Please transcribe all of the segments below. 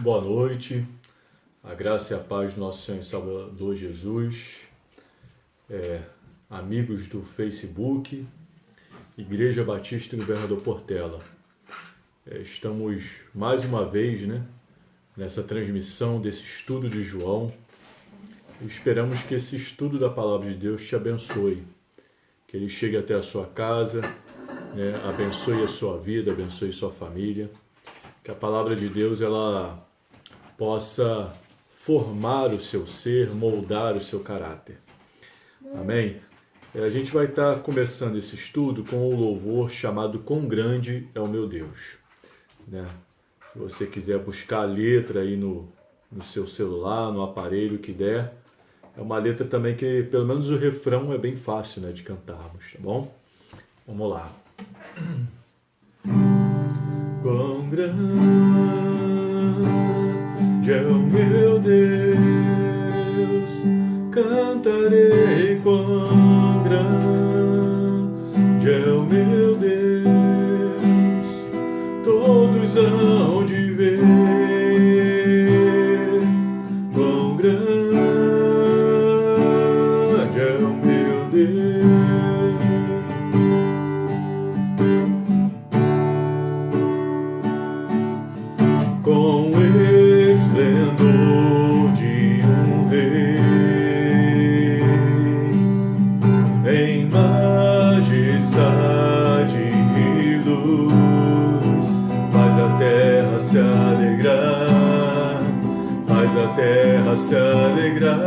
Boa noite, a graça e a paz do nosso Senhor e Salvador Jesus, amigos do Facebook, Igreja Batista Governador Portela. Estamos mais uma vez, nessa transmissão desse estudo de João. Esperamos que esse estudo da Palavra de Deus te abençoe, que ele chegue até a sua casa, abençoe a sua vida, abençoe sua família, que a Palavra de Deus ela possa formar o seu ser, moldar o seu caráter. Amém? A gente vai estar começando esse estudo com o louvor chamado Quão Grande é o Meu Deus. Se você quiser buscar a letra aí no seu celular, no aparelho que der, é uma letra também que, pelo menos o refrão é bem fácil de cantarmos, tá bom? Vamos lá. Quão grande é o meu Deus, cantarei quão grande é o meu Deus, todos hão de ver quão grande é o meu Deus. Com esplendor de um rei, em majestade e luz, faz a terra se alegrar, faz a terra se alegrar.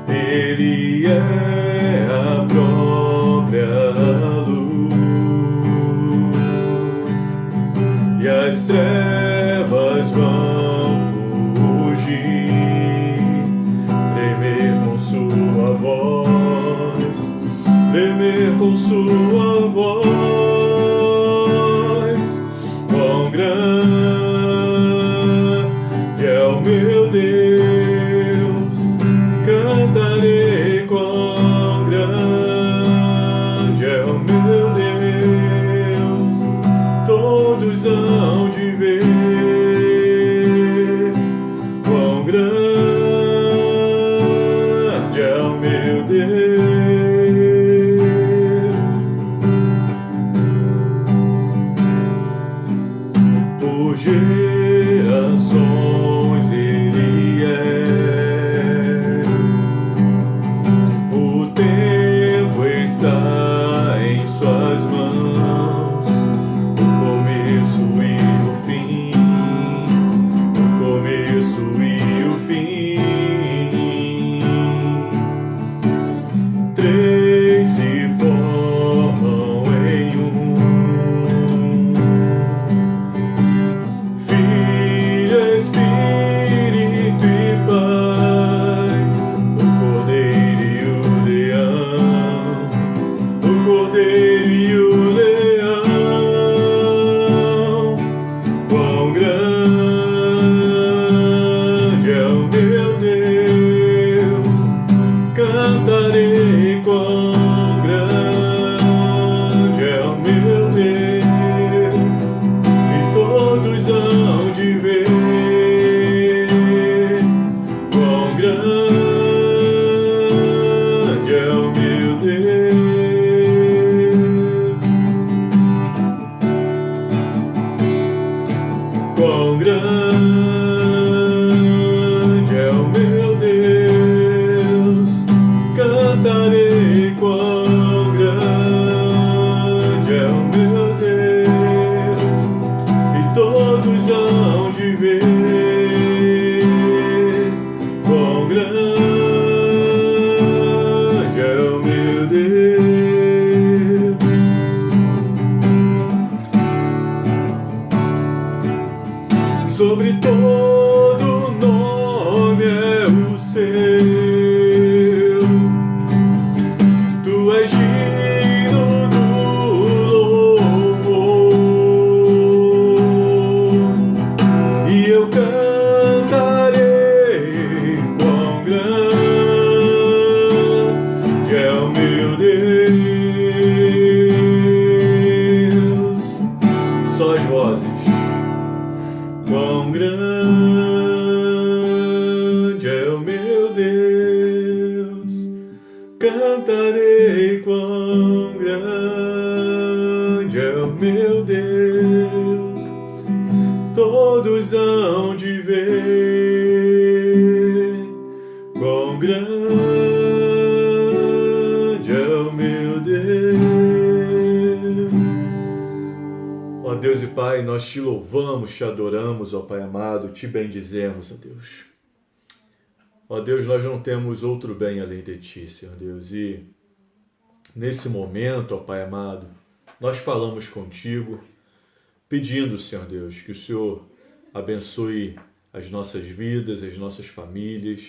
Ele é a própria luz, e as trevas vão fugir, tremer com sua voz, tremer com sua voz. Quão grande é o meu Deus, cantarei quão grande é o meu Deus, todos hão de ver quão grande é o meu Deus. Por gerações ele é, o tempo está em suas mãos, o começo e o fim, o começo e o fim. Três se formam em um: Filho, Espírito e Pai, o Cordeiro e o Leão, o Cordeiro e o Leão. Quão grande é o meu Deus, cantarei quão grande é o meu Deus, e todos hão de ver quão grande é o meu Deus. Quão grande é o meu Deus, cantarei quão grande é o meu Deus, e todos hão de ver quão grande é o meu Deus. Sobre todo nome é o seu, tu és digno do louvor, e eu cantarei quão grande é o meu Deus. Só as vozes. grande é o meu Deus, cantarei quão grande é o meu Deus, todos hão de ver quão grande é o meu Deus. Ó Deus e Pai, nós te louvamos, te adoramos, ó Pai amado, te bendizemos, ó Deus. Ó Deus, nós não temos outro bem além de ti, Senhor Deus, e nesse momento, ó Pai amado, nós falamos contigo, pedindo, Senhor Deus, que o Senhor abençoe as nossas vidas, as nossas famílias,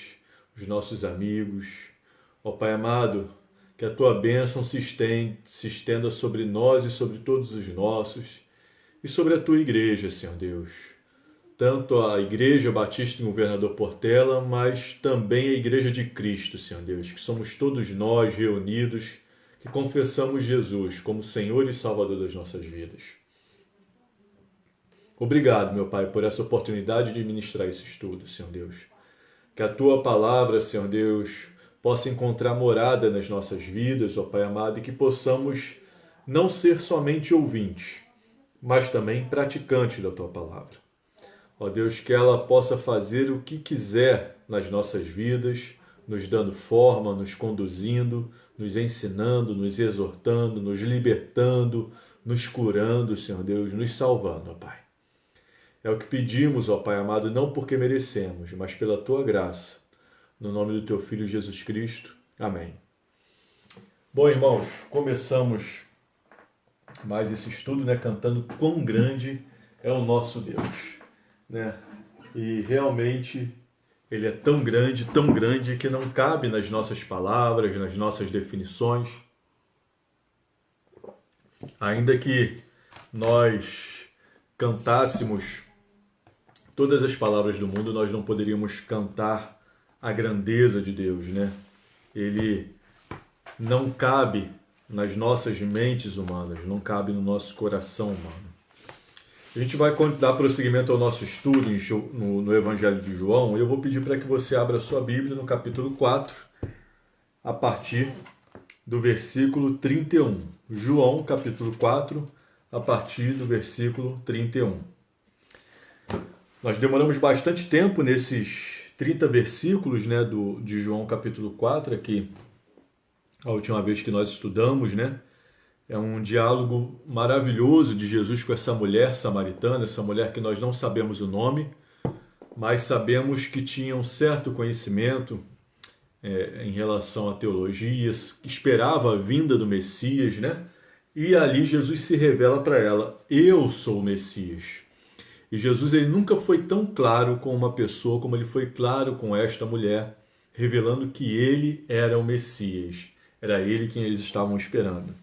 os nossos amigos. Ó Pai amado, que a tua bênção se estenda sobre nós e sobre todos os nossos, e sobre a tua igreja, Senhor Deus. Tanto a Igreja Batista em Governador Portela, mas também a Igreja de Cristo, Senhor Deus, que somos todos nós reunidos, que confessamos Jesus como Senhor e Salvador das nossas vidas. Obrigado, meu Pai, por essa oportunidade de ministrar esse estudo, Senhor Deus. Que a tua palavra, Senhor Deus, possa encontrar morada nas nossas vidas, ó Pai amado, e que possamos não ser somente ouvintes, mas também praticantes da tua palavra. Ó Deus, que ela possa fazer o que quiser nas nossas vidas, nos dando forma, nos conduzindo, nos ensinando, nos exortando, nos libertando, nos curando, Senhor Deus, nos salvando, ó Pai. É o que pedimos, ó Pai amado, não porque merecemos, mas pela tua graça. No nome do teu Filho Jesus Cristo. Amém. Bom, irmãos, começamos mais esse estudo, cantando quão grande é o nosso Deus, E realmente ele é tão grande que não cabe nas nossas palavras, nas nossas definições. Ainda que nós cantássemos todas as palavras do mundo, nós não poderíamos cantar a grandeza de Deus, Ele não cabe nas nossas mentes humanas, não cabe no nosso coração humano. A gente vai dar prosseguimento ao nosso estudo no Evangelho de João, e eu vou pedir para que você abra a sua Bíblia no capítulo 4, a partir do versículo 31. João, capítulo 4, a partir do versículo 31. Nós demoramos bastante tempo nesses 30 versículos de João, capítulo 4, aqui, a última vez que nós estudamos, É um diálogo maravilhoso de Jesus com essa mulher samaritana, essa mulher que nós não sabemos o nome, mas sabemos que tinha um certo conhecimento em relação à teologia, esperava a vinda do Messias, E ali Jesus se revela para ela: eu sou o Messias. E Jesus ele nunca foi tão claro com uma pessoa como ele foi claro com esta mulher, revelando que ele era o Messias. Era ele quem eles estavam esperando.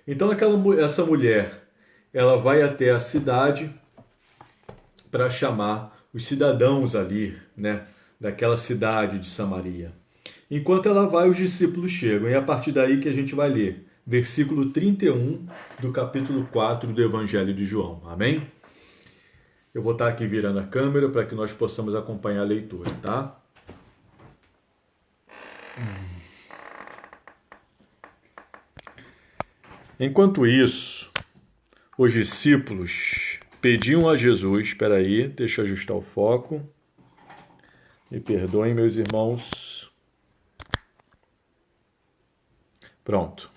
Então essa mulher, ela vai até a cidade para chamar os cidadãos ali, daquela cidade de Samaria. Enquanto ela vai, os discípulos chegam, e é a partir daí que a gente vai ler versículo 31 do capítulo 4 do Evangelho de João. Amém? Eu vou estar aqui virando a câmera para que nós possamos acompanhar a leitura, tá? Enquanto isso, os discípulos pediam a Jesus... Espera aí, deixa eu ajustar o foco. Me perdoem, meus irmãos. Pronto.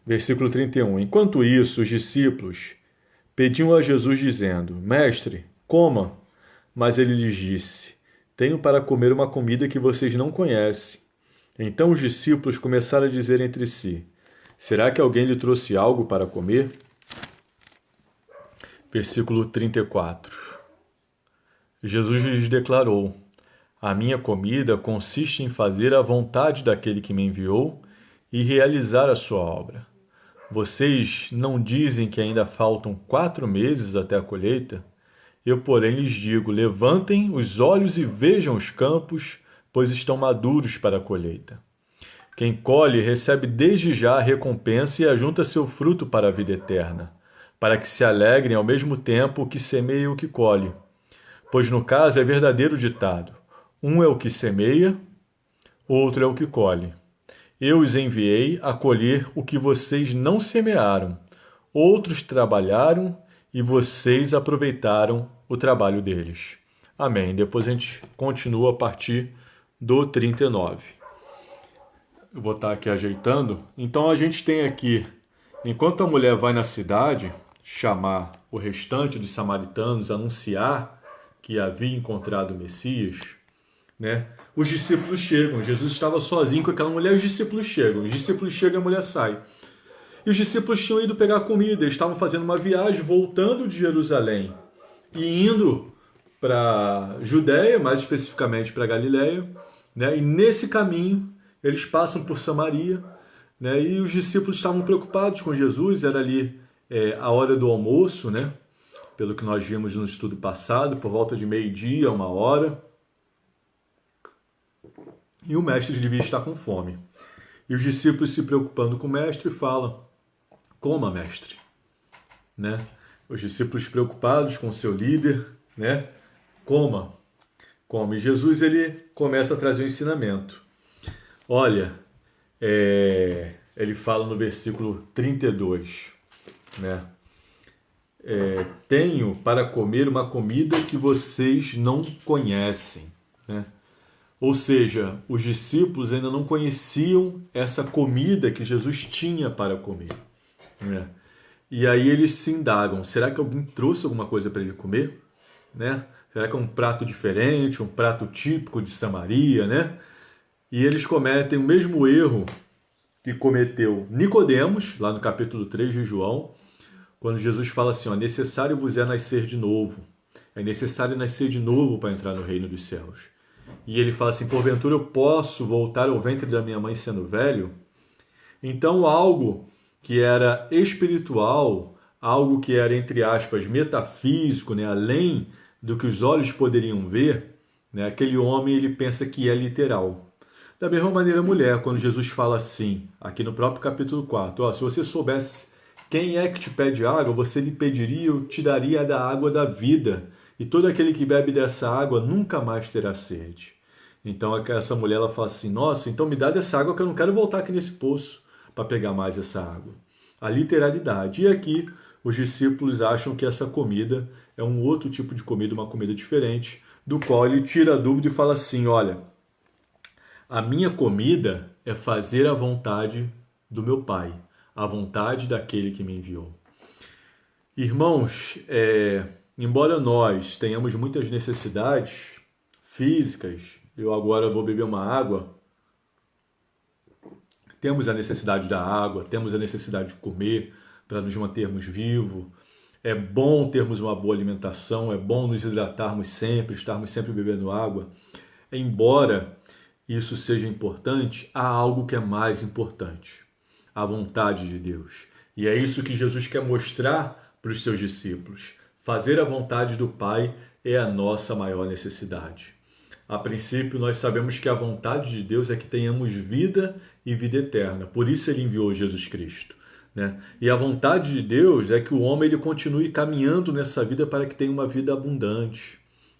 Versículo 31. Enquanto isso, os discípulos pediam a Jesus dizendo: Mestre, coma. Mas ele lhes disse: Tenho para comer uma comida que vocês não conhecem. Então os discípulos começaram a dizer entre si: Será que alguém lhe trouxe algo para comer? Versículo 34. Jesus lhes declarou: A minha comida consiste em fazer a vontade daquele que me enviou e realizar a sua obra. Vocês não dizem que ainda faltam 4 meses até a colheita? Eu, porém, lhes digo: levantem os olhos e vejam os campos, pois estão maduros para a colheita. Quem colhe recebe desde já a recompensa e ajunta seu fruto para a vida eterna, para que se alegrem ao mesmo tempo o que semeia e o que colhe. pois no caso é verdadeiro ditado: um é o que semeia, outro é o que colhe. Eu os enviei a colher o que vocês não semearam. Outros trabalharam e vocês aproveitaram o trabalho deles. Amém. Depois a gente continua a partir do 39. Eu vou estar aqui ajeitando. Então a gente tem aqui, enquanto a mulher vai na cidade chamar o restante dos samaritanos, anunciar que havia encontrado o Messias, né? Os discípulos chegam. Jesus estava sozinho com aquela mulher, os discípulos chegam. Os discípulos chegam e a mulher sai. E os discípulos tinham ido pegar comida, eles estavam fazendo uma viagem, voltando de Jerusalém e indo para Judéia, mais especificamente para Galiléia, né? E nesse caminho eles passam por Samaria, né? E os discípulos estavam preocupados com Jesus, era ali a hora do almoço, né? Pelo que nós vimos no estudo passado, por volta de 12:00, 1h. E o mestre devia estar com fome. E os discípulos, se preocupando com o mestre, falam: coma, mestre. Né? Os discípulos preocupados com o seu líder, né? Coma. E Jesus, ele começa a trazer o ensinamento. Olha, ele fala no versículo 32, né? Tenho para comer uma comida que vocês não conhecem, né? Ou seja, os discípulos ainda não conheciam essa comida que Jesus tinha para comer, né? E aí eles se indagam: será que alguém trouxe alguma coisa para ele comer? Né? Será que é um prato diferente, um prato típico de Samaria, né? E eles cometem o mesmo erro que cometeu Nicodemos, lá no capítulo 3 de João, quando Jesus fala assim: ó, necessário vos é nascer de novo. É necessário nascer de novo para entrar no reino dos céus. E ele fala assim: porventura eu posso voltar ao ventre da minha mãe sendo velho? Então algo que era espiritual, algo que era, entre aspas, metafísico, né, além do que os olhos poderiam ver, né, aquele homem ele pensa que é literal. Da mesma maneira a mulher, quando Jesus fala assim, aqui no próprio capítulo 4, ó, se você soubesse quem é que te pede água, você lhe pediria, eu te daria da água da vida, e todo aquele que bebe dessa água nunca mais terá sede. Então essa mulher ela fala assim: nossa, então me dá dessa água que eu não quero voltar aqui nesse poço para pegar mais essa água. A literalidade. E aqui os discípulos acham que essa comida é um outro tipo de comida, uma comida diferente, do qual ele tira a dúvida e fala assim: olha, a minha comida é fazer a vontade do meu Pai, a vontade daquele que me enviou. Irmãos, embora nós tenhamos muitas necessidades físicas, eu agora vou beber uma água, temos a necessidade da água, temos a necessidade de comer para nos mantermos vivos. É bom termos uma boa alimentação, é bom nos hidratarmos sempre, estarmos sempre bebendo água. Embora isso seja importante, há algo que é mais importante: a vontade de Deus. E é isso que Jesus quer mostrar para os seus discípulos. Fazer a vontade do Pai é a nossa maior necessidade. A princípio, nós sabemos que a vontade de Deus é que tenhamos vida e vida eterna. Por isso ele enviou Jesus Cristo, né? E a vontade de Deus é que o homem ele continue caminhando nessa vida para que tenha uma vida abundante,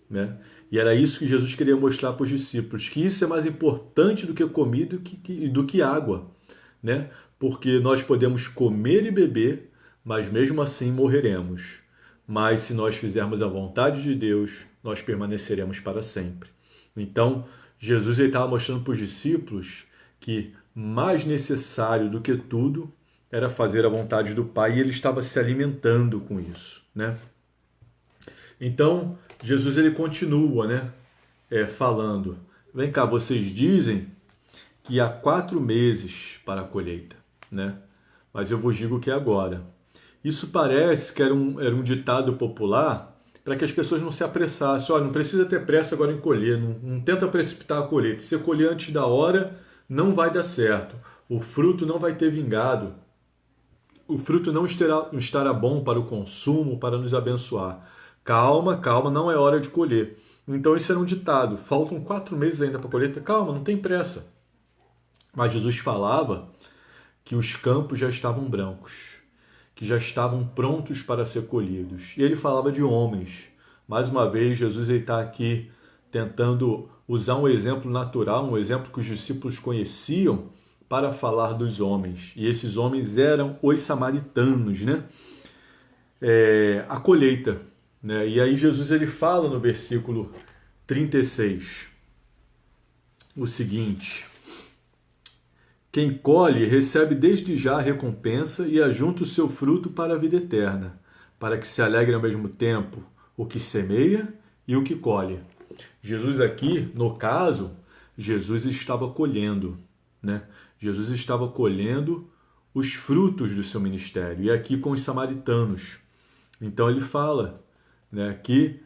né? E era isso que Jesus queria mostrar para os discípulos, que isso é mais importante do que comida e do que água, né? Porque nós podemos comer e beber, mas mesmo assim morreremos. Mas se nós fizermos a vontade de Deus, nós permaneceremos para sempre. Então, Jesus estava mostrando para os discípulos que mais necessário do que tudo era fazer a vontade do Pai, e ele estava se alimentando com isso, né? Então, Jesus ele continua, né, falando: vem cá, vocês dizem que há 4 meses para a colheita, né? Mas eu vos digo que é agora. Isso parece que era um ditado popular para que as pessoas não se apressassem. Olha, não precisa ter pressa agora em colher, não tenta precipitar a colheita. Se você colher antes da hora, não vai dar certo. O fruto não vai ter vingado. O fruto não estará bom para o consumo, para nos abençoar. Calma, calma, não é hora de colher. Então isso era um ditado. Faltam 4 meses ainda para a colheita. Calma, não tem pressa. Mas Jesus falava que os campos já estavam brancos, que já estavam prontos para ser colhidos. E ele falava de homens, Mais uma vez, Jesus está aqui tentando usar um exemplo natural, um exemplo que os discípulos conheciam, para falar dos homens. E esses homens eram os samaritanos, né? A colheita. Né? E aí Jesus ele fala no versículo 36 o seguinte: quem colhe recebe desde já a recompensa e ajunta o seu fruto para a vida eterna, para que se alegre ao mesmo tempo o que semeia e o que colhe. Jesus aqui, no caso, Jesus estava colhendo, né? Jesus estava colhendo os frutos do seu ministério, e aqui com os samaritanos. Então ele fala, né, que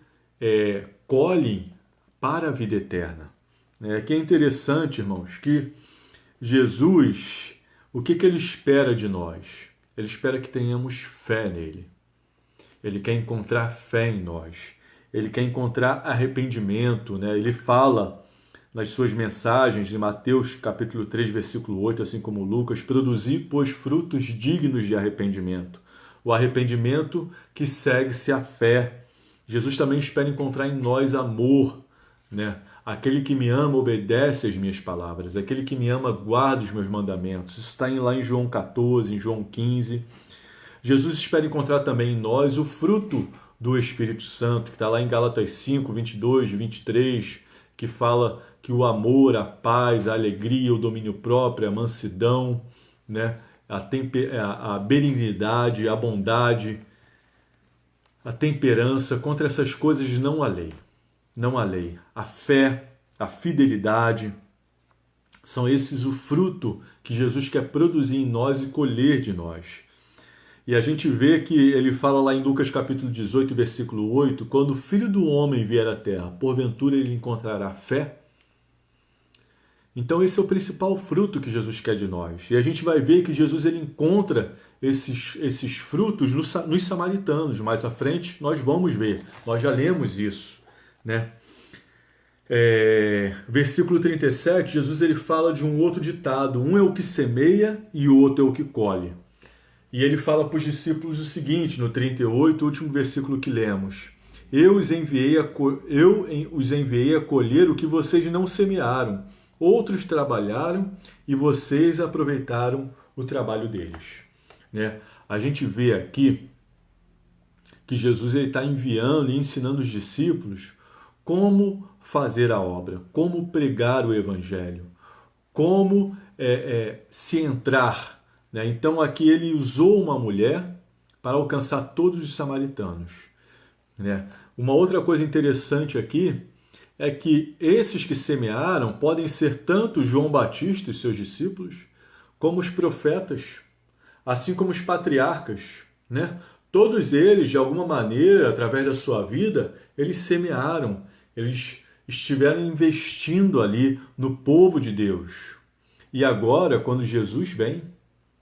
colhem para a vida eterna. Que é interessante, irmãos, que Jesus, o que ele espera de nós? Ele espera que tenhamos fé nele. Ele quer encontrar fé em nós. Ele quer encontrar arrependimento, né? Ele fala nas suas mensagens, em Mateus capítulo 3, versículo 8, assim como Lucas: produzi, pois, frutos dignos de arrependimento. O arrependimento que segue-se à fé. Jesus também espera encontrar em nós amor, né? Aquele que me ama obedece às minhas palavras. Aquele que me ama guarda os meus mandamentos. Isso está lá em João 14, em João 15. Jesus espera encontrar também em nós o fruto do Espírito Santo, que está lá em Gálatas 5, 22, 23, que fala que o amor, a paz, a alegria, o domínio próprio, a mansidão, né? A benignidade, a bondade, a temperança, contra essas coisas não há lei. Não há lei. A fé, a fidelidade, são esses o fruto que Jesus quer produzir em nós e colher de nós. E a gente vê que ele fala lá em Lucas capítulo 18, versículo 8, quando o Filho do Homem vier à terra, porventura ele encontrará fé? Então esse é o principal fruto que Jesus quer de nós. E a gente vai ver que Jesus ele encontra esses frutos nos samaritanos. Mais à frente nós vamos ver, nós já lemos isso, né? Versículo 37, Jesus ele fala de um outro ditado: um é o que semeia e o outro é o que colhe. E ele fala para os discípulos o seguinte, no 38, o último versículo que lemos: eu os enviei a colher o que vocês não semearam, outros trabalharam e vocês aproveitaram o trabalho deles. Né? A gente vê aqui que Jesus está enviando e ensinando os discípulos como fazer a obra, como pregar o evangelho, como se entrar. Né? Então aqui ele usou uma mulher para alcançar todos os samaritanos. Né? Uma outra coisa interessante aqui é que esses que semearam podem ser tanto João Batista e seus discípulos, como os profetas, assim como os patriarcas. Né? Todos eles, de alguma maneira, através da sua vida, eles semearam, eles estiveram investindo ali no povo de Deus. E agora, quando Jesus vem,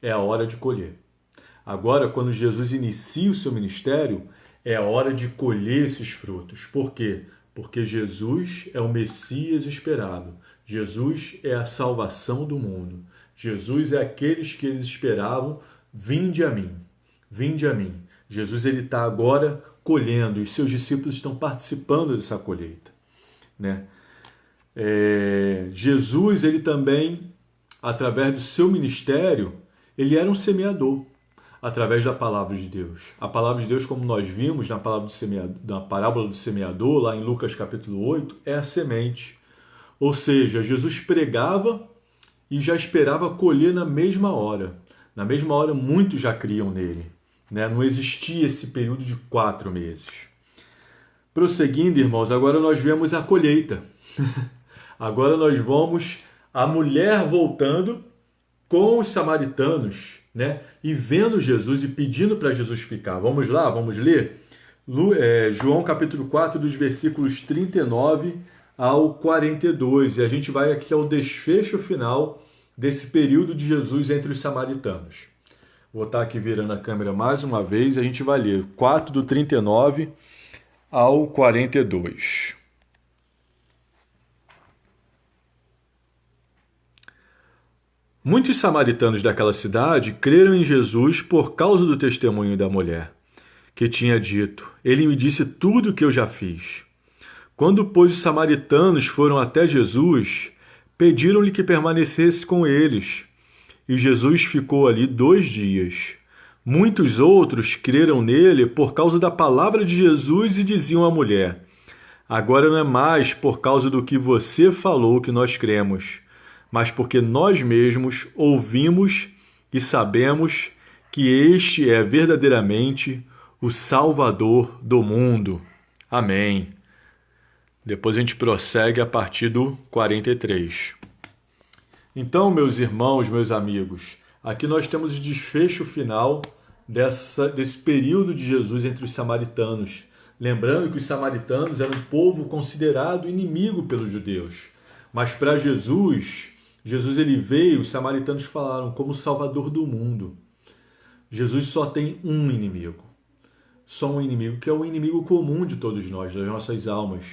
é a hora de colher. Agora, quando Jesus inicia o seu ministério, é a hora de colher esses frutos. Por quê? Porque Jesus é o Messias esperado. Jesus é a salvação do mundo. Jesus é aqueles que eles esperavam. Vinde a mim. Vinde a mim. Jesus ele está agora colhendo e seus discípulos estão participando dessa colheita. Né? Jesus ele também, através do seu ministério, ele era um semeador, através da palavra de Deus. A palavra de Deus, como nós vimos na parábola do semeador, lá em Lucas capítulo 8, é a semente. Ou seja, Jesus pregava e já esperava colher na mesma hora. Na mesma hora, muitos já criam nele. Né? Não existia esse período de 4 meses. Prosseguindo, irmãos, agora nós vemos a colheita. Agora nós vamos a mulher voltando com os samaritanos, né? E vendo Jesus e pedindo para Jesus ficar. Vamos lá, vamos ler? João capítulo 4, dos versículos 39 ao 42. E a gente vai aqui ao desfecho final desse período de Jesus entre os samaritanos. Vou estar aqui virando a câmera mais uma vez e a gente vai ler 4 do 39 ao 42. Muitos samaritanos daquela cidade creram em Jesus por causa do testemunho da mulher, que tinha dito: Ele me disse tudo o que eu já fiz. Quando, pois, os samaritanos foram até Jesus, pediram-lhe que permanecesse com eles. E Jesus ficou ali 2 dias. Muitos outros creram nele por causa da palavra de Jesus e diziam à mulher: Agora não é mais por causa do que você falou que nós cremos, mas porque nós mesmos ouvimos e sabemos que este é verdadeiramente o Salvador do mundo. Amém. Depois a gente prossegue a partir do 43. Então, meus irmãos, meus amigos, aqui nós temos o desfecho final desse período de Jesus entre os samaritanos. Lembrando que os samaritanos eram um povo considerado inimigo pelos judeus. Mas para Jesus ele veio, os samaritanos falaram, como Salvador do mundo. Jesus só tem um inimigo. Só um inimigo, que é o inimigo comum de todos nós, das nossas almas.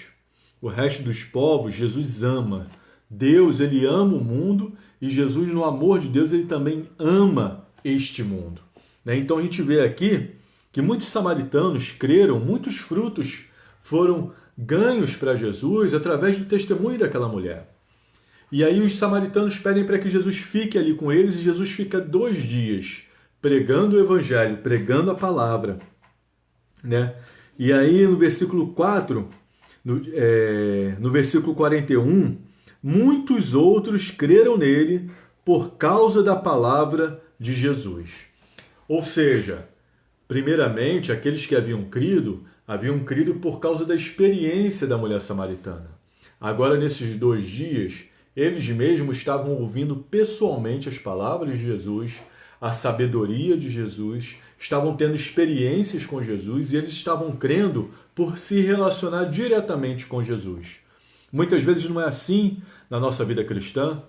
O resto dos povos, Jesus ama. Deus, ele ama o mundo e Jesus, no amor de Deus, ele também ama este mundo. Então a gente vê aqui que muitos samaritanos creram, muitos frutos foram ganhos para Jesus através do testemunho daquela mulher. E aí os samaritanos pedem para que Jesus fique ali com eles e Jesus fica 2 dias pregando o evangelho, pregando a palavra. E aí no versículo 4, no versículo 41, muitos outros creram nele por causa da palavra de Jesus. Ou seja, primeiramente, aqueles que haviam crido por causa da experiência da mulher samaritana. Agora, nesses 2 dias, eles mesmos estavam ouvindo pessoalmente as palavras de Jesus, a sabedoria de Jesus, estavam tendo experiências com Jesus e eles estavam crendo por se relacionar diretamente com Jesus. Muitas vezes não é assim na nossa vida cristã.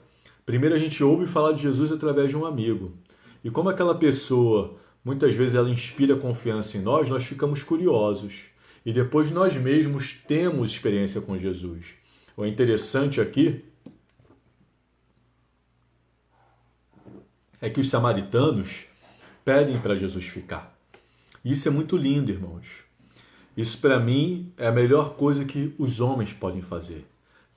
Primeiro a gente ouve falar de Jesus através de um amigo. E como aquela pessoa, muitas vezes ela inspira confiança em nós, nós ficamos curiosos. E depois nós mesmos temos experiência com Jesus. O interessante aqui é que os samaritanos pedem para Jesus ficar. Isso é muito lindo, irmãos. Isso para mim é a melhor coisa que os homens podem fazer.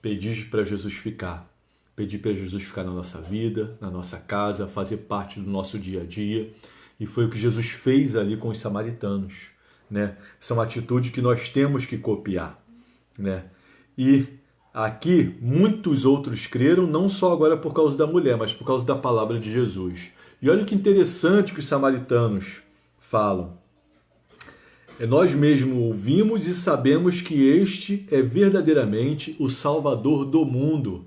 Pedir para Jesus ficar. Pedir para Jesus ficar na nossa vida, na nossa casa, fazer parte do nosso dia a dia. E foi o que Jesus fez ali com os samaritanos. Essa é uma atitude que nós temos que copiar. E aqui, muitos outros creram, não só agora por causa da mulher, mas por causa da palavra de Jesus. E olha que interessante que os samaritanos falam. Nós mesmos ouvimos e sabemos que este é verdadeiramente o Salvador do mundo.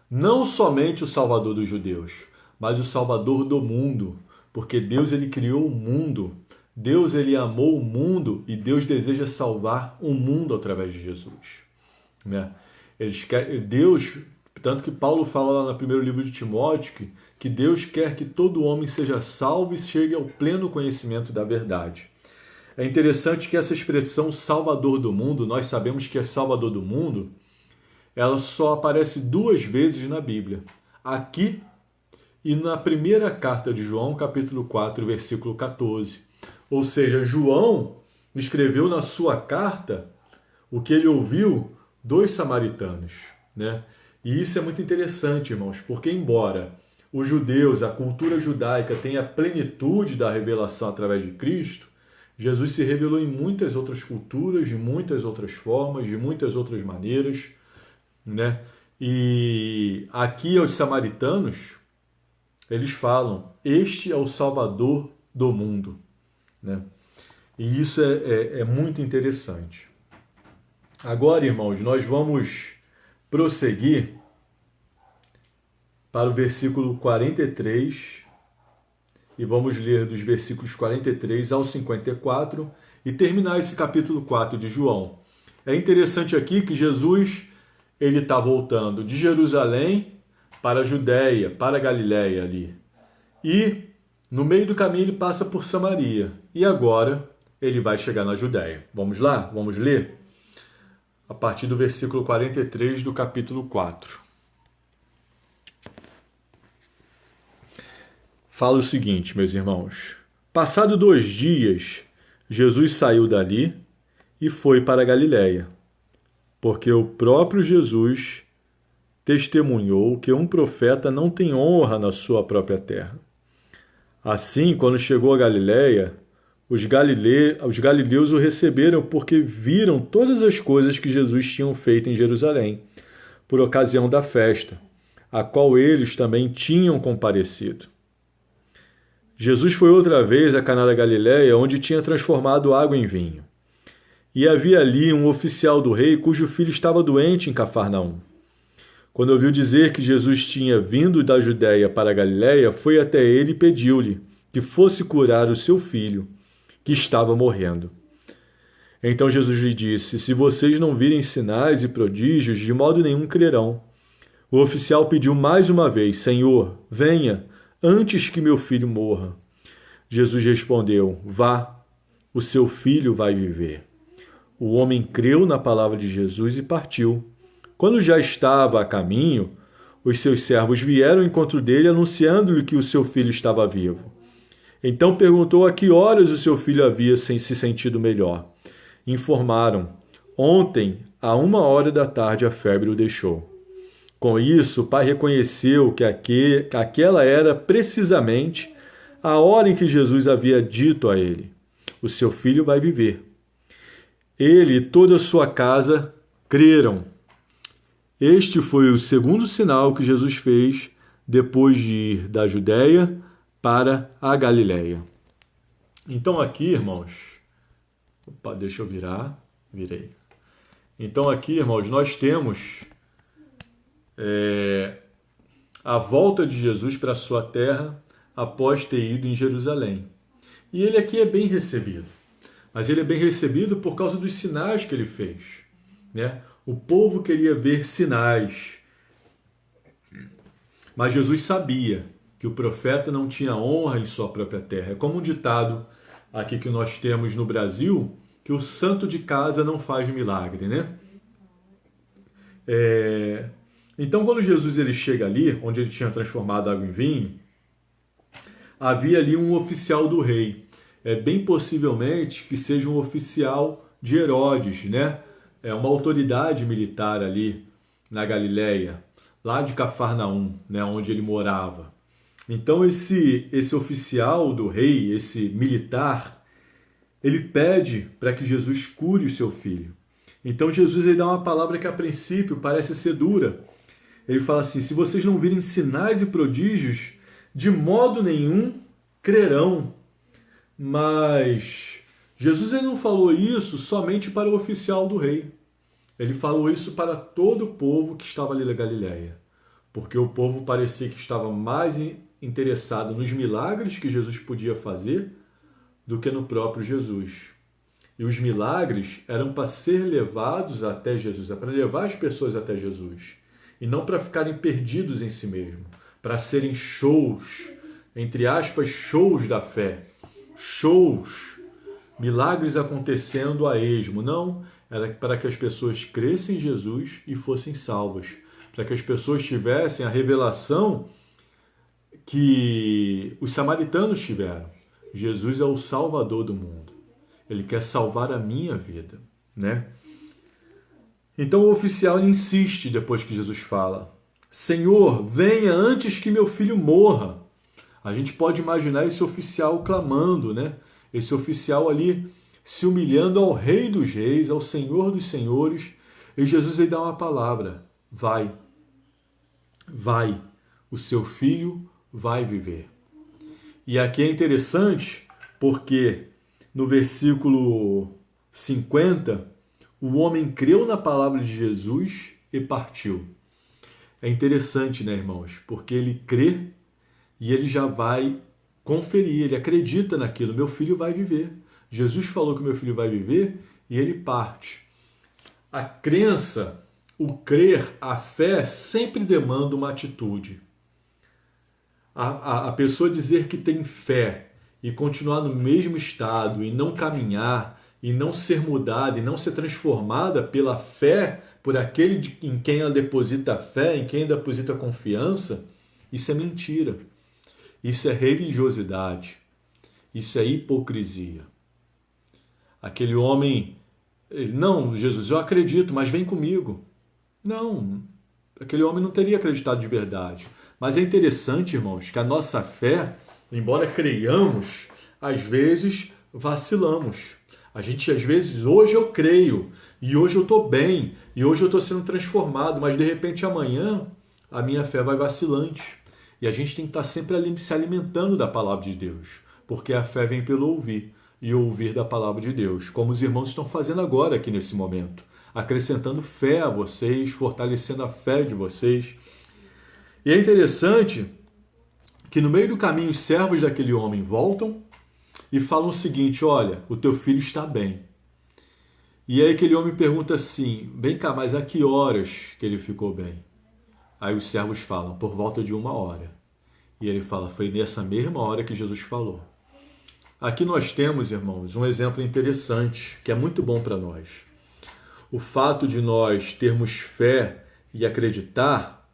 Não somente o Salvador dos judeus, mas o Salvador do mundo. Porque Deus, ele criou o mundo. Deus, ele amou o mundo e Deus deseja salvar o mundo através de Jesus. Deus, tanto que Paulo fala lá no primeiro livro de Timóteo, que Deus quer que todo homem seja salvo e chegue ao pleno conhecimento da verdade. É interessante que essa expressão Salvador do mundo, nós sabemos que é Salvador do mundo, ela só aparece 2 vezes na Bíblia. Aqui e na primeira carta de João, capítulo 4, versículo 14. Ou seja, João escreveu na sua carta o que ele ouviu dos samaritanos. E isso é muito interessante, irmãos, porque embora os judeus, a cultura judaica tenha a plenitude da revelação através de Cristo, Jesus se revelou em muitas outras culturas, de muitas outras formas, de muitas outras maneiras. E aqui aos samaritanos, eles falam, este é o Salvador do mundo. E isso é muito interessante. Agora, irmãos, nós vamos prosseguir para o versículo 43 e vamos ler dos versículos 43 ao 54 e terminar esse capítulo 4 de João. É interessante aqui que Jesus ele está voltando de Jerusalém para a Judéia, para a Galiléia ali. E no meio do caminho ele passa por Samaria. E agora ele vai chegar na Judéia. Vamos lá? Vamos ler? A partir do versículo 43 do capítulo 4. Fala o seguinte, meus irmãos. Passado 2 dias, Jesus saiu dali e foi para a Galiléia, porque o próprio Jesus testemunhou que um profeta não tem honra na sua própria terra. Assim, quando chegou a Galiléia, os galileus o receberam porque viram todas as coisas que Jesus tinha feito em Jerusalém, por ocasião da festa, a qual eles também tinham comparecido. Jesus foi outra vez a Caná da Galiléia, onde tinha transformado água em vinho. E havia ali um oficial do rei cujo filho estava doente em Cafarnaum. Quando ouviu dizer que Jesus tinha vindo da Judéia para a Galiléia, foi até ele e pediu-lhe que fosse curar o seu filho, que estava morrendo. Então Jesus lhe disse: se vocês não virem sinais e prodígios, de modo nenhum crerão. O oficial pediu mais uma vez: Senhor, venha, antes que meu filho morra. Jesus respondeu: vá, o seu filho vai viver. O homem creu na palavra de Jesus e partiu. Quando já estava a caminho, os seus servos vieram ao encontro dele, anunciando-lhe que o seu filho estava vivo. Então perguntou a que horas o seu filho havia se sentido melhor. Informaram: ontem, à 1 hora da tarde, a febre o deixou. Com isso, o pai reconheceu que aquela era precisamente a hora em que Jesus havia dito a ele: o seu filho vai viver. Ele e toda a sua casa creram. Este foi o segundo sinal que Jesus fez depois de ir da Judéia para a Galiléia. Então aqui, irmãos, deixa eu virei. Então aqui, irmãos, nós temos a volta de Jesus para a sua terra após ter ido em Jerusalém. E ele aqui é bem recebido. Mas ele é bem recebido por causa dos sinais que ele fez, né? O povo queria ver sinais. Mas Jesus sabia que o profeta não tinha honra em sua própria terra. É como um ditado aqui que nós temos no Brasil, que o santo de casa não faz milagre, né? Então, quando Jesus ele chega ali, onde ele tinha transformado água em vinho, havia ali um oficial do rei. Bem possivelmente que seja um oficial de Herodes, né? É uma autoridade militar ali na Galiléia, lá de Cafarnaum, né? Onde ele morava. Então, esse oficial do rei, esse militar, ele pede para que Jesus cure o seu filho. Então, Jesus ele dá uma palavra que a princípio parece ser dura. Ele fala assim: se vocês não virem sinais e prodígios, de modo nenhum crerão. Mas Jesus ele não falou isso somente para o oficial do rei. Ele falou isso para todo o povo que estava ali na Galiléia. Porque o povo parecia que estava mais interessado nos milagres que Jesus podia fazer do que no próprio Jesus. E os milagres eram para ser levados até Jesus, é para levar as pessoas até Jesus. E não para ficarem perdidos em si mesmo, para serem shows, entre aspas, shows da fé. Shows, milagres acontecendo a esmo. Não, era para que as pessoas crescem em Jesus e fossem salvas. Para que as pessoas tivessem a revelação que os samaritanos tiveram. Jesus é o Salvador do mundo. Ele quer salvar a minha vida, né? Então o oficial insiste depois que Jesus fala: Senhor, venha antes que meu filho morra. A gente pode imaginar esse oficial clamando, né? Esse oficial ali se humilhando ao Rei dos Reis, ao Senhor dos Senhores. E Jesus lhe dá uma palavra: vai, vai, o seu filho vai viver. E aqui é interessante porque no versículo 50, o homem creu na palavra de Jesus e partiu. É interessante, né, irmãos? Porque ele crê e ele já vai conferir, ele acredita naquilo. Meu filho vai viver. Jesus falou que meu filho vai viver e ele parte. A crença, o crer, a fé sempre demanda uma atitude. A pessoa dizer que tem fé e continuar no mesmo estado e não caminhar e não ser mudada e não ser transformada pela fé, por aquele em quem ela deposita fé, em quem ela deposita confiança, isso é mentira. Isso é religiosidade. Isso é hipocrisia. Aquele homem, ele, não, Jesus, eu acredito, mas vem comigo. Não, aquele homem não teria acreditado de verdade. Mas é interessante, irmãos, que a nossa fé, embora creiamos, às vezes vacilamos. A gente, às vezes, hoje eu creio, e hoje eu estou bem, e hoje eu estou sendo transformado, mas de repente amanhã a minha fé vai vacilante. E a gente tem que estar sempre se alimentando da palavra de Deus, porque a fé vem pelo ouvir, e ouvir da palavra de Deus, como os irmãos estão fazendo agora aqui nesse momento, acrescentando fé a vocês, fortalecendo a fé de vocês. E é interessante que no meio do caminho os servos daquele homem voltam e falam o seguinte: olha, o teu filho está bem. E aí aquele homem pergunta assim: vem cá, mas a que horas que ele ficou bem? Aí os servos falam: por volta de 1 hora. E ele fala: foi nessa mesma hora que Jesus falou. Aqui nós temos, irmãos, um exemplo interessante, que é muito bom para nós. O fato de nós termos fé e acreditar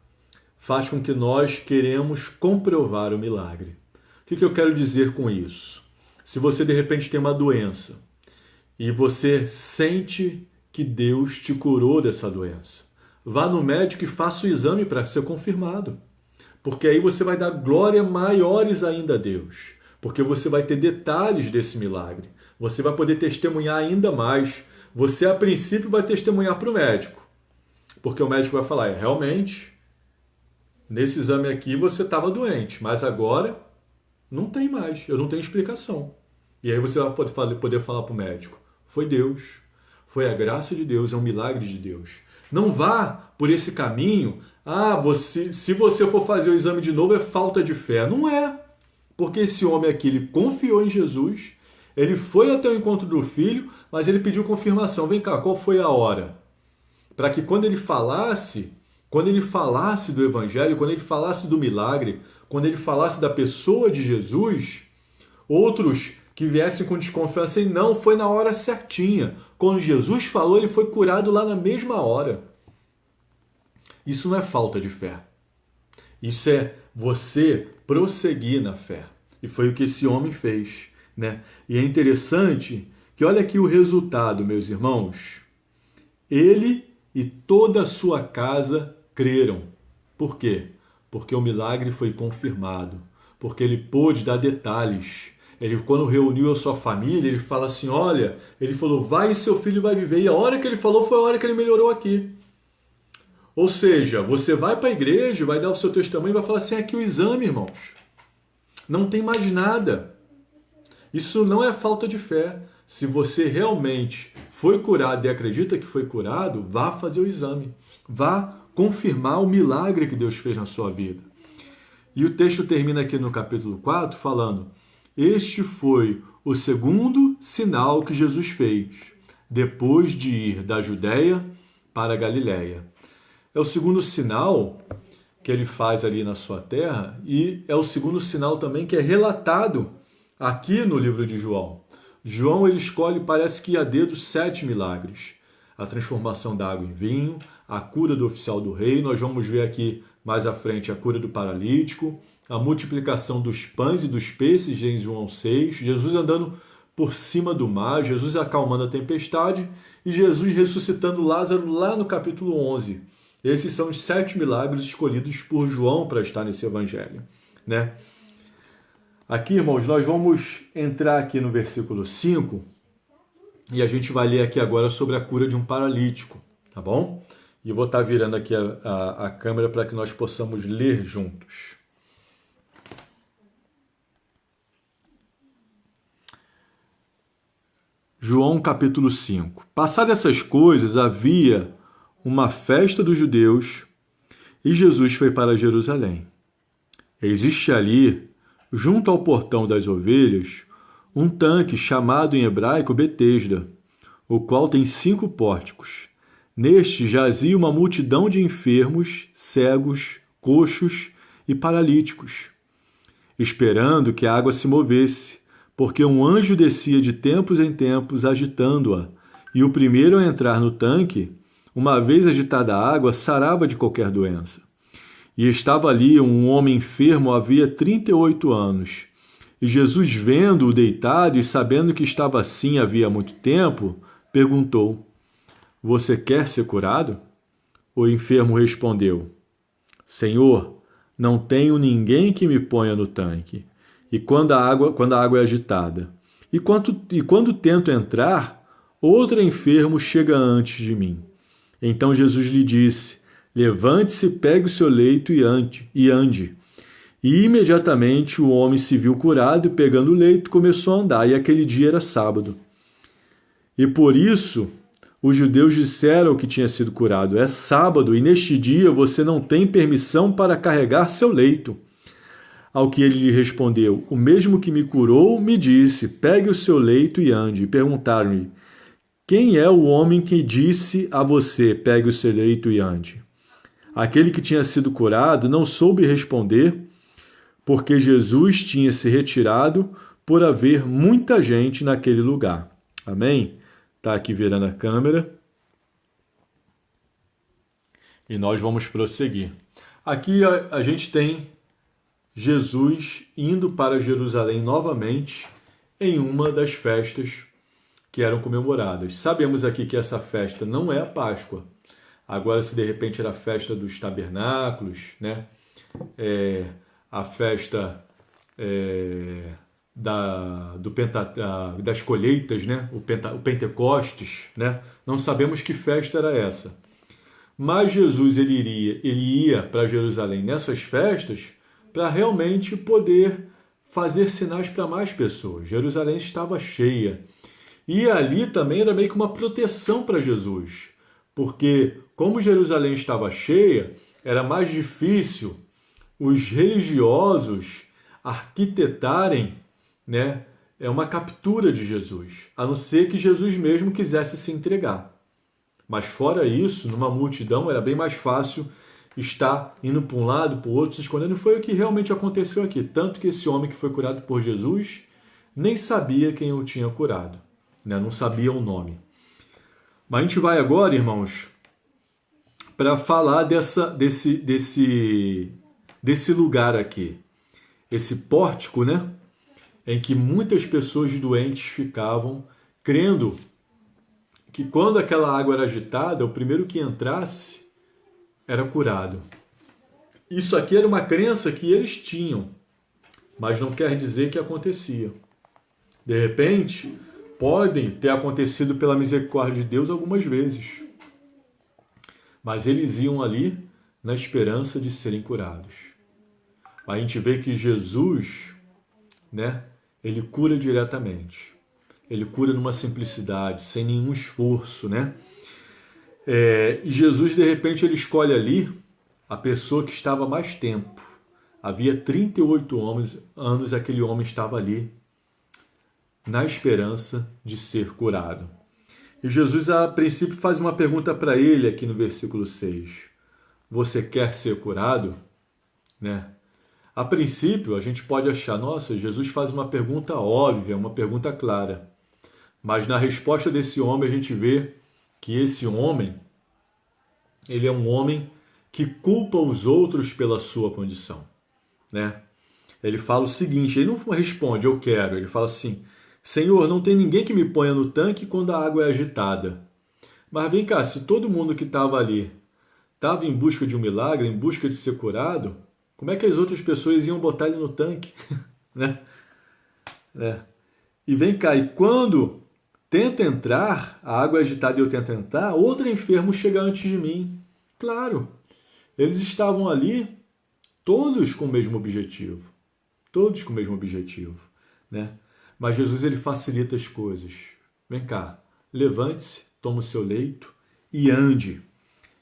faz com que nós queremos comprovar o milagre. O que eu quero dizer com isso? Se você de repente tem uma doença e você sente que Deus te curou dessa doença, vá no médico e faça o exame para ser confirmado. Porque aí você vai dar glória maiores ainda a Deus. Porque você vai ter detalhes desse milagre. Você vai poder testemunhar ainda mais. Você, a princípio, vai testemunhar para o médico. Porque o médico vai falar: realmente, nesse exame aqui você estava doente, mas agora não tem mais, eu não tenho explicação. E aí você vai poder falar para o médico: foi Deus, foi a graça de Deus, é um milagre de Deus. Não vá por esse caminho: se você for fazer o exame de novo é falta de fé. Não é. Porque esse homem aqui, ele confiou em Jesus, ele foi até o encontro do filho, mas ele pediu confirmação. Vem cá, qual foi a hora? Para que quando ele falasse do evangelho, quando ele falasse do milagre, quando ele falasse da pessoa de Jesus, outros que viessem com desconfiança, e não, foi na hora certinha. Quando Jesus falou, ele foi curado lá na mesma hora. Isso não é falta de fé. Isso é você prosseguir na fé. E foi o que esse homem fez, né? E é interessante que olha aqui o resultado, meus irmãos. Ele e toda a sua casa creram. Por quê? Porque o milagre foi confirmado. Porque ele pôde dar detalhes. Ele, quando reuniu a sua família, ele fala assim: olha, ele falou, vai e seu filho vai viver. E a hora que ele falou foi a hora que ele melhorou aqui. Ou seja, você vai para a igreja, vai dar o seu testemunho e vai falar assim: aqui o exame, irmãos. Não tem mais nada. Isso não é falta de fé. Se você realmente foi curado e acredita que foi curado, vá fazer o exame. Vá confirmar o milagre que Deus fez na sua vida. E o texto termina aqui no capítulo 4 falando: este foi o segundo sinal que Jesus fez, depois de ir da Judéia para a Galiléia. É o segundo sinal que ele faz ali na sua terra e é o segundo sinal também que é relatado aqui no livro de João. João, ele escolhe, parece que a dedo, 7 milagres. A transformação da água em vinho, a cura do oficial do rei, nós vamos ver aqui mais à frente a cura do paralítico, a multiplicação dos pães e dos peixes em João 6, Jesus andando por cima do mar, Jesus acalmando a tempestade e Jesus ressuscitando Lázaro lá no capítulo 11. Esses são os 7 milagres escolhidos por João para estar nesse evangelho, né? Aqui, irmãos, nós vamos entrar aqui no versículo 5 e a gente vai ler aqui agora sobre a cura de um paralítico, tá bom? E eu vou estar virando aqui a câmera para que nós possamos ler juntos. João capítulo 5. Passadas essas coisas, havia uma festa dos judeus e Jesus foi para Jerusalém. Existe ali, junto ao portão das ovelhas, um tanque chamado em hebraico Betesda, o qual tem 5 pórticos. Neste jazia uma multidão de enfermos, cegos, coxos e paralíticos, esperando que a água se movesse, porque um anjo descia de tempos em tempos agitando-a, e o primeiro a entrar no tanque, uma vez agitada a água, sarava de qualquer doença. E estava ali um homem enfermo havia 38 anos. E Jesus, vendo-o deitado e sabendo que estava assim havia muito tempo, perguntou: Você quer ser curado? O enfermo respondeu: Senhor, não tenho ninguém que me ponha no tanque. E quando a água é agitada. E quando tento entrar, outro enfermo chega antes de mim. Então Jesus lhe disse: Levante-se, pegue o seu leito e ande. E imediatamente o homem se viu curado e, pegando o leito, começou a andar. E aquele dia era sábado. E por isso os judeus disseram que tinha sido curado: É sábado e neste dia você não tem permissão para carregar seu leito. Ao que ele lhe respondeu: O mesmo que me curou me disse: Pegue o seu leito e ande. E perguntaram-lhe: Quem é o homem que disse a você: Pegue o seu leito e ande? Aquele que tinha sido curado não soube responder, porque Jesus tinha se retirado por haver muita gente naquele lugar. Amém? Está aqui virando a câmera. E nós vamos prosseguir. Aqui a gente tem Jesus indo para Jerusalém novamente em uma das festas que eram comemoradas. Sabemos aqui que essa festa não é a Páscoa. Agora, se de repente era a festa dos tabernáculos, né? A festa das colheitas, né? O Pentecostes, né? Não sabemos que festa era essa. Mas Jesus ele ia para Jerusalém nessas festas para realmente poder fazer sinais para mais pessoas. Jerusalém estava cheia. E ali também era meio que uma proteção para Jesus, porque como Jerusalém estava cheia, era mais difícil os religiosos arquitetarem, né, uma captura de Jesus, a não ser que Jesus mesmo quisesse se entregar. Mas fora isso, numa multidão era bem mais fácil estar indo para um lado, para o outro, se escondendo. E foi o que realmente aconteceu aqui. Tanto que esse homem que foi curado por Jesus nem sabia quem o tinha curado, né? Não sabia o nome. Mas a gente vai agora, irmãos, para falar desse lugar aqui. Esse pórtico, né? Em que muitas pessoas doentes ficavam, crendo que quando aquela água era agitada, o primeiro que entrasse era curado. Isso aqui era uma crença que eles tinham, mas não quer dizer que acontecia. De repente, podem ter acontecido pela misericórdia de Deus algumas vezes, mas eles iam ali na esperança de serem curados. A gente vê que Jesus, né, ele cura diretamente. Ele cura numa simplicidade, sem nenhum esforço, né? E Jesus, de repente, ele escolhe ali a pessoa que estava mais tempo. Havia 38 anos aquele homem estava ali, na esperança de ser curado. E Jesus, a princípio, faz uma pergunta para ele aqui no versículo 6. Você quer ser curado? Né? A princípio, a gente pode achar, nossa, Jesus faz uma pergunta óbvia, uma pergunta clara. Mas na resposta desse homem, a gente vê que esse homem, ele é um homem que culpa os outros pela sua condição, né? Ele fala o seguinte, ele não responde, eu quero, ele fala assim, Senhor, não tem ninguém que me ponha no tanque quando a água é agitada. Mas vem cá, se todo mundo que estava ali estava em busca de um milagre, em busca de ser curado, como é que as outras pessoas iam botar ele no tanque? Né? E vem cá, e quando tenta entrar, a água é agitada e eu tento entrar, outro enfermo chega antes de mim. Claro, eles estavam ali todos com o mesmo objetivo. Todos com o mesmo objetivo, né? Mas Jesus, ele facilita as coisas. Vem cá, levante-se, toma o seu leito e ande.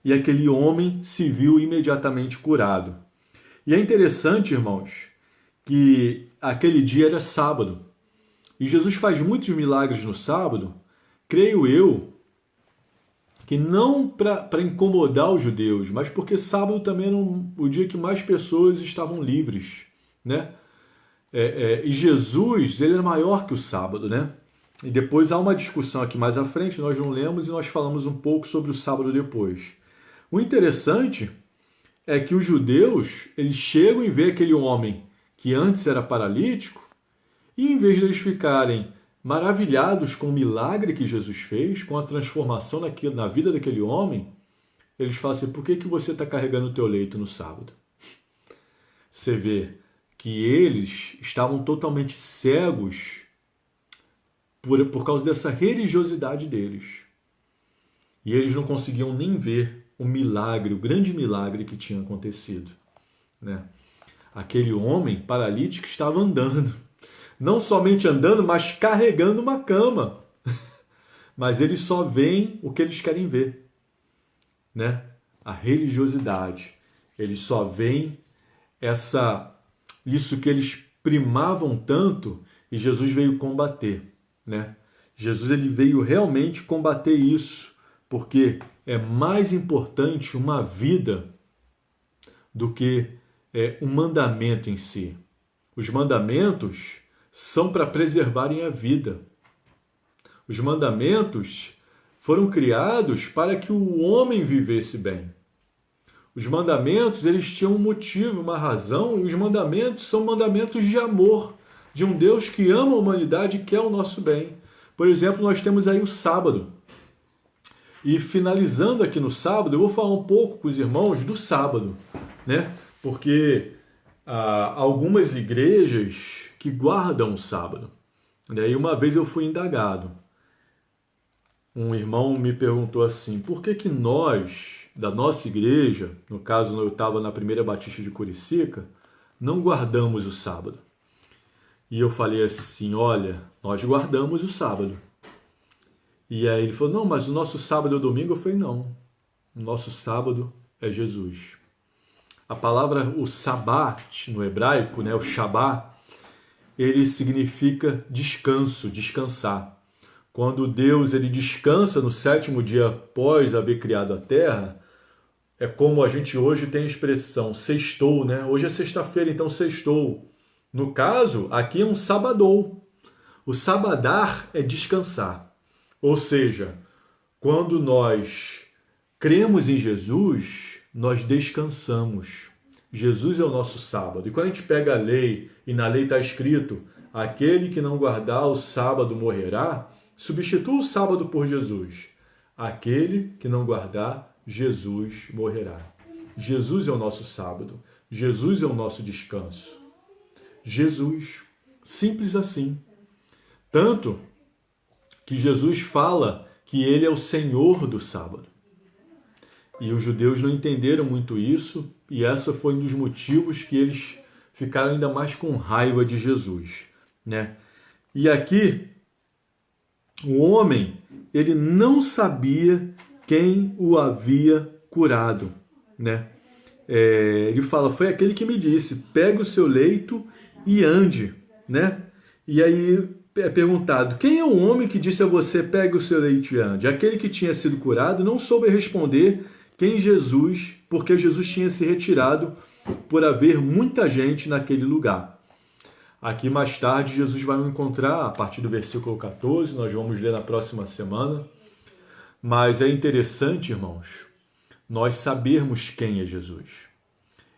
E aquele homem se viu imediatamente curado. E é interessante, irmãos, que aquele dia era sábado. E Jesus faz muitos milagres no sábado, creio eu, que não para incomodar os judeus, mas porque sábado também era o dia que mais pessoas estavam livres, né? E Jesus, ele era maior que o sábado, né? E depois há uma discussão aqui mais à frente, nós não lemos e nós falamos um pouco sobre o sábado depois. O interessante é que os judeus, eles chegam e veem aquele homem que antes era paralítico E em vez de eles ficarem maravilhados com o milagre que Jesus fez, com a transformação na vida daquele homem, eles falam assim: por que você está carregando o teu leito no sábado? Você vê que eles estavam totalmente cegos por causa dessa religiosidade deles. E eles não conseguiam nem ver o milagre, o grande milagre que tinha acontecido, né? Aquele homem paralítico estava andando. Não somente andando, mas carregando uma cama. Mas eles só veem o que eles querem ver, né? A religiosidade. Eles só veem isso que eles primavam tanto, e Jesus veio combater, né? Jesus ele veio realmente combater isso, porque é mais importante uma vida do que um mandamento em si. Os mandamentos são para preservarem a vida. Os mandamentos foram criados para que o homem vivesse bem. Os mandamentos, eles tinham um motivo, uma razão, e os mandamentos são mandamentos de amor, de um Deus que ama a humanidade e quer o nosso bem. Por exemplo, nós temos aí o sábado. E finalizando aqui no sábado, eu vou falar um pouco com os irmãos do sábado, né? Porque há algumas igrejas que guardam o sábado. E uma vez eu fui indagado. Um irmão me perguntou assim: por que nós, da nossa igreja, no caso eu estava na Primeira Batista de Curicica, não guardamos o sábado? E eu falei assim: olha, nós guardamos o sábado. E aí ele falou: não, mas o nosso sábado é o domingo? Eu falei: não, o nosso sábado é Jesus. A palavra, o sabat, no hebraico, né, o shabá, ele significa descanso, descansar. Quando Deus ele descansa no sétimo dia após haver criado a terra, é como a gente hoje tem a expressão sextou, né? Hoje é sexta-feira, então sextou. No caso, aqui é um sabadou. O sabadar é descansar. Ou seja, quando nós cremos em Jesus, nós descansamos. Jesus é o nosso sábado. E quando a gente pega a lei, e na lei está escrito: aquele que não guardar o sábado morrerá, substitua o sábado por Jesus. Aquele que não guardar, Jesus morrerá. Jesus é o nosso sábado. Jesus é o nosso descanso. Jesus. Simples assim. Tanto que Jesus fala que ele é o Senhor do sábado. E os judeus não entenderam muito isso, e essa foi um dos motivos que eles ficaram ainda mais com raiva de Jesus, né? E aqui, o homem, ele não sabia quem o havia curado, né? Ele fala: foi aquele que me disse, pegue o seu leito e ande, né? E aí é perguntado: quem é o homem que disse a você, pegue o seu leito e ande? Aquele que tinha sido curado não soube responder quem Jesus, porque Jesus tinha se retirado por haver muita gente naquele lugar. Aqui mais tarde Jesus vai nos encontrar a partir do versículo 14, nós vamos ler na próxima semana. Mas é interessante, irmãos, nós sabermos quem é Jesus.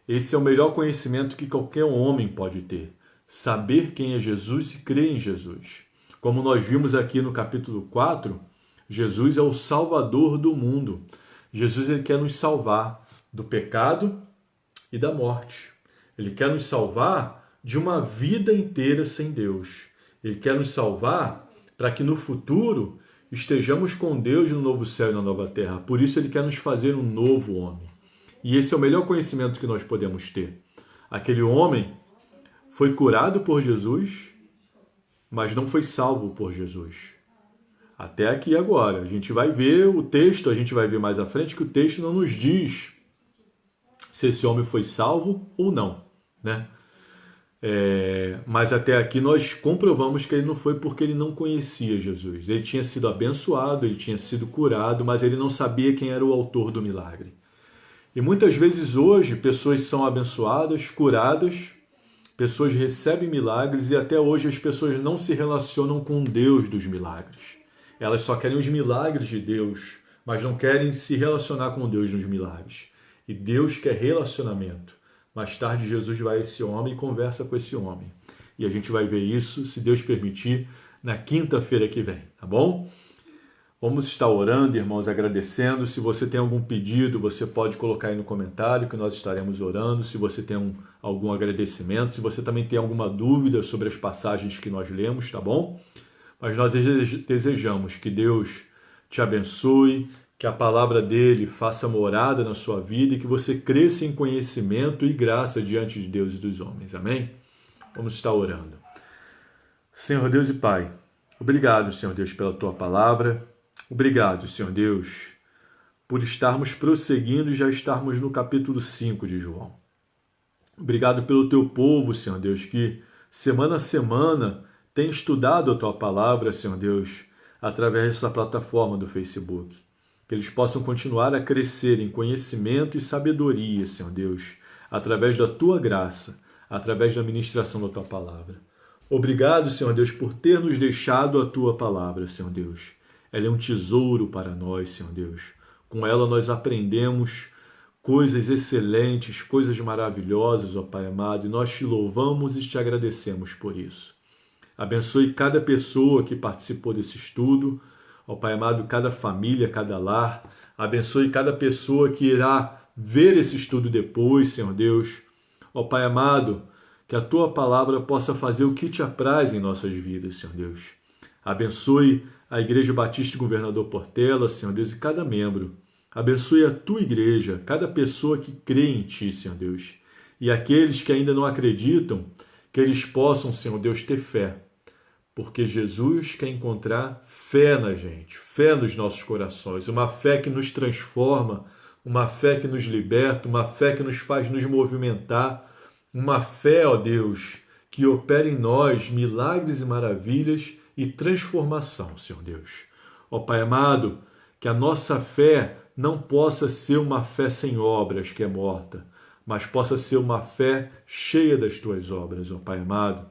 Esse é o melhor conhecimento que qualquer homem pode ter. Saber quem é Jesus e crer em Jesus. Como nós vimos aqui no capítulo 4, Jesus é o Salvador do mundo. Jesus ele quer nos salvar do pecado e da morte. Ele quer nos salvar de uma vida inteira sem Deus. Ele quer nos salvar para que no futuro estejamos com Deus no novo céu e na nova terra. Por isso ele quer nos fazer um novo homem. E esse é o melhor conhecimento que nós podemos ter. Aquele homem foi curado por Jesus, mas não foi salvo por Jesus. Até aqui agora. A gente vai ver o texto, a gente vai ver mais à frente que o texto não nos diz se esse homem foi salvo ou não, né? Mas até aqui nós comprovamos que ele não foi porque ele não conhecia Jesus. Ele tinha sido abençoado, ele tinha sido curado, mas ele não sabia quem era o autor do milagre. E muitas vezes hoje pessoas são abençoadas, curadas, pessoas recebem milagres e até hoje as pessoas não se relacionam com o Deus dos milagres. Elas só querem os milagres de Deus, mas não querem se relacionar com Deus nos milagres. E Deus quer relacionamento. Mais tarde Jesus vai a esse homem e conversa com esse homem. E a gente vai ver isso, se Deus permitir, na quinta-feira que vem, tá bom? Vamos estar orando, irmãos, agradecendo. Se você tem algum pedido, você pode colocar aí no comentário que nós estaremos orando. Se você tem algum agradecimento, se você também tem alguma dúvida sobre as passagens que nós lemos, tá bom? Mas nós desejamos que Deus te abençoe, que a palavra dele faça morada na sua vida e que você cresça em conhecimento e graça diante de Deus e dos homens. Amém? Vamos estar orando. Senhor Deus e Pai, obrigado, Senhor Deus, pela tua palavra. Obrigado, Senhor Deus, por estarmos prosseguindo e já estarmos no capítulo 5 de João. Obrigado pelo teu povo, Senhor Deus, que semana a semana tem estudado a tua palavra, Senhor Deus, através dessa plataforma do Facebook. Que eles possam continuar a crescer em conhecimento e sabedoria, Senhor Deus, através da tua graça, através da ministração da tua palavra. Obrigado, Senhor Deus, por ter nos deixado a tua palavra, Senhor Deus. Ela é um tesouro para nós, Senhor Deus. Com ela nós aprendemos coisas excelentes, coisas maravilhosas, ó Pai amado, e nós te louvamos e te agradecemos por isso. Abençoe cada pessoa que participou desse estudo, ó Pai amado, cada família, cada lar. Abençoe cada pessoa que irá ver esse estudo depois, Senhor Deus. Ó Pai amado, que a tua palavra possa fazer o que te apraz em nossas vidas, Senhor Deus. Abençoe a Igreja Batista Governador Portela, Senhor Deus, e cada membro. Abençoe a tua igreja, cada pessoa que crê em ti, Senhor Deus. E aqueles que ainda não acreditam, que eles possam, Senhor Deus, ter fé. Porque Jesus quer encontrar fé na gente, fé nos nossos corações, uma fé que nos transforma, uma fé que nos liberta, uma fé que nos faz nos movimentar, uma fé, ó Deus, que opera em nós milagres e maravilhas e transformação, Senhor Deus. Ó Pai amado, que a nossa fé não possa ser uma fé sem obras, que é morta, mas possa ser uma fé cheia das tuas obras, ó Pai amado.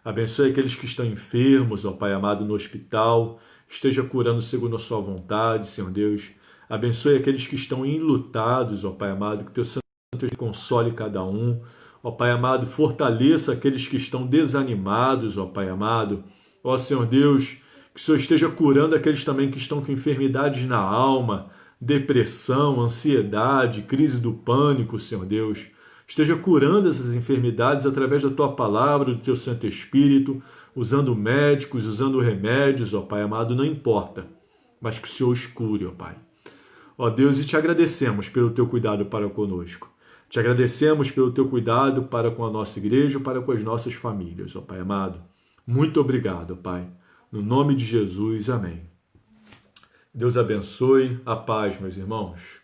Abençoe aqueles que estão enfermos, ó Pai amado, no hospital, esteja curando segundo a sua vontade, Senhor Deus. Abençoe aqueles que estão enlutados, ó Pai amado, que teu Santo Espírito console cada um. Ó Pai amado, fortaleça aqueles que estão desanimados, ó Pai amado. Ó Senhor Deus, que o Senhor esteja curando aqueles também que estão com enfermidades na alma, depressão, ansiedade, crise do pânico, Senhor Deus. Esteja curando essas enfermidades através da Tua palavra, do Teu Santo Espírito, usando médicos, usando remédios, ó Pai amado, não importa, mas que o Senhor os cure, ó Pai. Ó Deus, e te agradecemos pelo Teu cuidado para conosco. Te agradecemos pelo Teu cuidado para com a nossa igreja, para com as nossas famílias, ó Pai amado. Muito obrigado, Pai. No nome de Jesus, amém. Deus abençoe. A paz, meus irmãos.